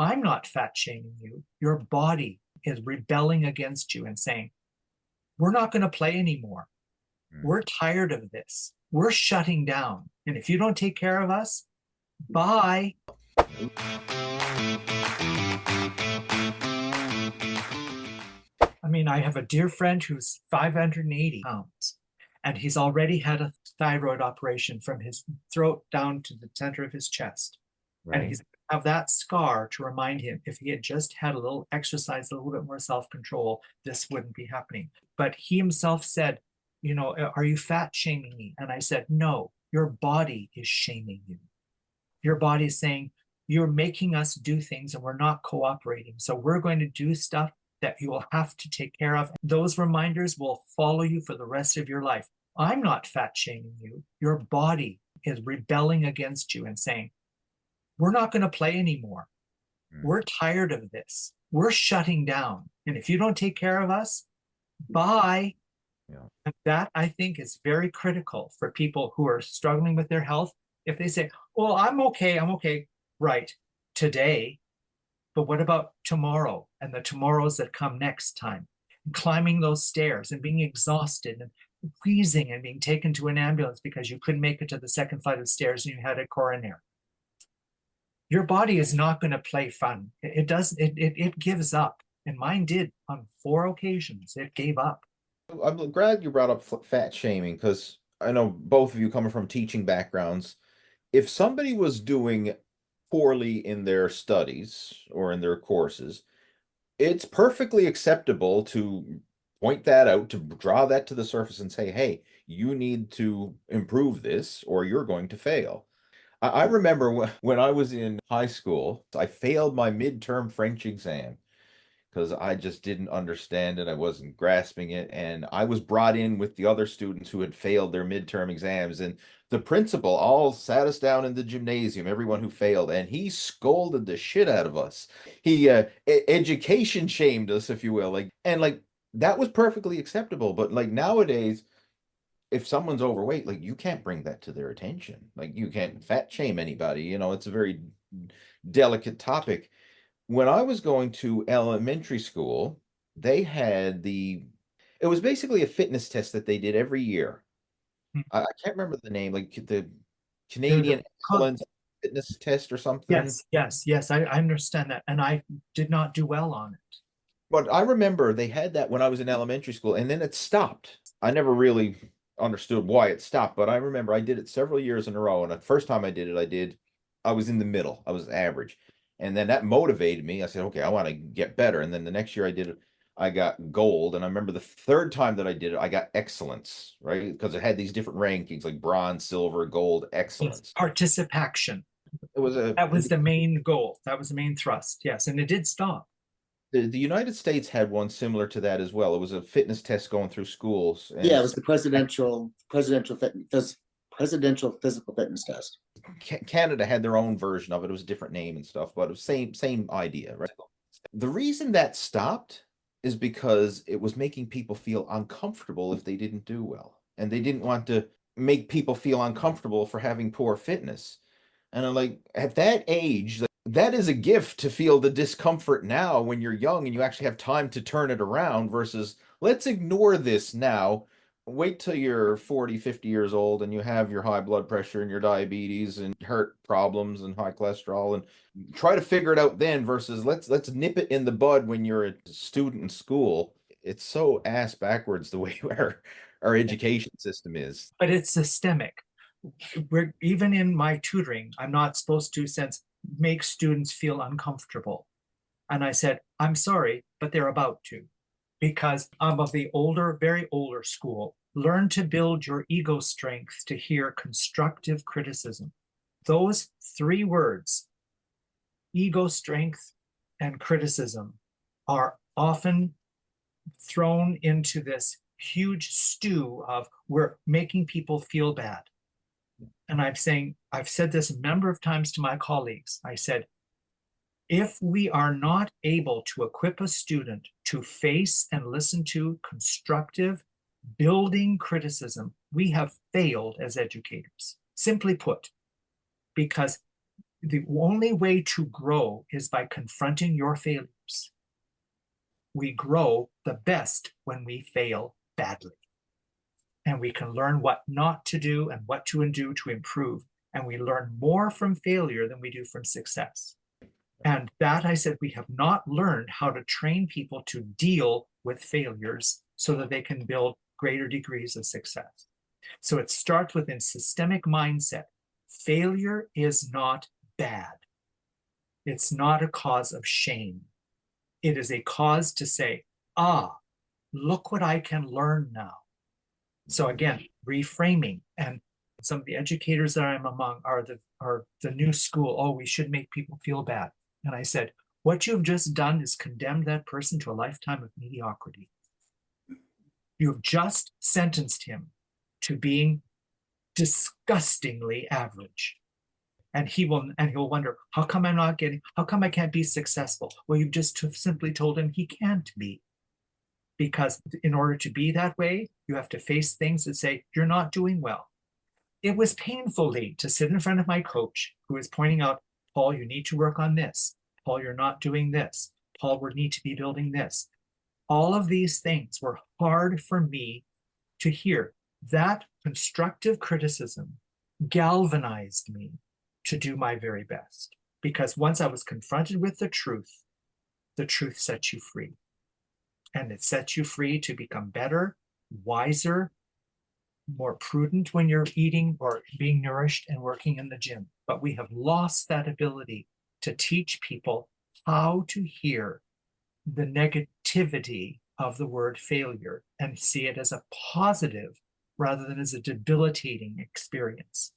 I'm not fat shaming you. Your body is rebelling against you and saying, we're not going to play anymore. We're tired of this. We're shutting down. And if you don't take care of us, bye. I mean, I have a dear friend who's 580 pounds, and he's already had a thyroid operation from his throat down to the center of his chest. And Right. he's have that scar to remind him if he had just had a little exercise, a little bit more self-control, this wouldn't be happening. But he himself said, are you fat shaming me? And I said, no, your body is shaming you. Your body is saying, you're making us do things and we're not cooperating. So we're going to do stuff that you will have to take care of. Those reminders will follow you for the rest of your life. I'm not fat shaming you. Your body is rebelling against you and saying, we're not going to play anymore. We're tired of this. We're shutting down. And if you don't take care of us, bye. Yeah. And that I think is very critical for people who are struggling with their health. If they say, well, I'm okay, right, today, but what about tomorrow and the tomorrows that come next time? Climbing those stairs and being exhausted and wheezing and being taken to an ambulance because you couldn't make it to the second flight of stairs and you had a coronary. Your body is not going to play fun. It gives up. And mine did on 4 occasions. It gave up. I'm glad you brought up fat shaming because I know both of you coming from teaching backgrounds. If somebody was doing poorly in their studies or in their courses, it's perfectly acceptable to point that out, to draw that to the surface and say, hey, you need to improve this or you're going to fail. I remember when I was in high school, I failed my midterm French exam because I just didn't understand it. I wasn't grasping it. And I was brought in with the other students who had failed their midterm exams. And the principal all sat us down in the gymnasium, everyone who failed, and he scolded the shit out of us. He education shamed us, if you will. Like that was perfectly acceptable. But like nowadays, if someone's overweight, like you can't bring that to their attention. Like you can't fat shame anybody. It's a very delicate topic. When I was going to elementary school, they had it was basically a fitness test that they did every year. I can't remember the name, like the Canadian Excellence Fitness Test or something. Yes. I understand that. And I did not do well on it. But I remember they had that when I was in elementary school, and then it stopped. I never really understood why it stopped, but I remember I did it several years in a row. And the first time I did it, I was in the middle. I was average. And then that motivated me. I said, okay, I want to get better. And then the next year I did it, I got gold. And I remember the third time that I did it, I got excellence, right? Because it had these different rankings like bronze, silver, gold, Yes, excellence. participation. It was That was the main goal. That was the main thrust. Yes. And it did stop. the United States had one similar to that as well. It was a fitness test going through schools, and Yeah, it was the presidential physical fitness test. Canada had their own version of it. It was a different name and stuff, but it was same idea, right? The reason that stopped is because it was making people feel uncomfortable if they didn't do well, and they didn't want to make people feel uncomfortable for having poor fitness. And I'm like, at that age, that is a gift to feel the discomfort now when you're young and you actually have time to turn it around versus let's ignore this now. Wait till you're 40, 50 years old and you have your high blood pressure and your diabetes and heart problems and high cholesterol and try to figure it out then versus let's nip it in the bud when you're a student in school. It's so ass backwards the way our education system is. But it's systemic. We're even in my tutoring, I'm not supposed to make students feel uncomfortable. And I said, I'm sorry, but they're about to, because I'm of the very older school. Learn to build your ego strength to hear constructive criticism. Those 3 words, ego strength and criticism, are often thrown into this huge stew of we're making people feel bad. And I've said this a number of times to my colleagues. I said, if we are not able to equip a student to face and listen to constructive, building criticism, we have failed as educators, simply put, because the only way to grow is by confronting your failures. We grow the best when we fail badly. And we can learn what not to do and what to do to improve. And we learn more from failure than we do from success. And that, I said, we have not learned how to train people to deal with failures so that they can build greater degrees of success. So it starts within systemic mindset. Failure is not bad. It's not a cause of shame. It is a cause to say, look what I can learn now. So again, reframing. And some of the educators that I'm among are the new school. Oh, we should make people feel bad. And I said, what you've just done is condemned that person to a lifetime of mediocrity. You've just sentenced him to being disgustingly average. And he'll wonder, how come I can't be successful? Well, you've just simply told him he can't be. Because in order to be that way, you have to face things that say, you're not doing well. It was painful to sit in front of my coach who was pointing out, Paul, you need to work on this. Paul, you're not doing this. Paul, we need to be building this. All of these things were hard for me to hear. That constructive criticism galvanized me to do my very best. Because once I was confronted with the truth sets you free. And it sets you free to become better, wiser, more prudent when you're eating or being nourished and working in the gym. But we have lost that ability to teach people how to hear the negativity of the word failure and see it as a positive rather than as a debilitating experience.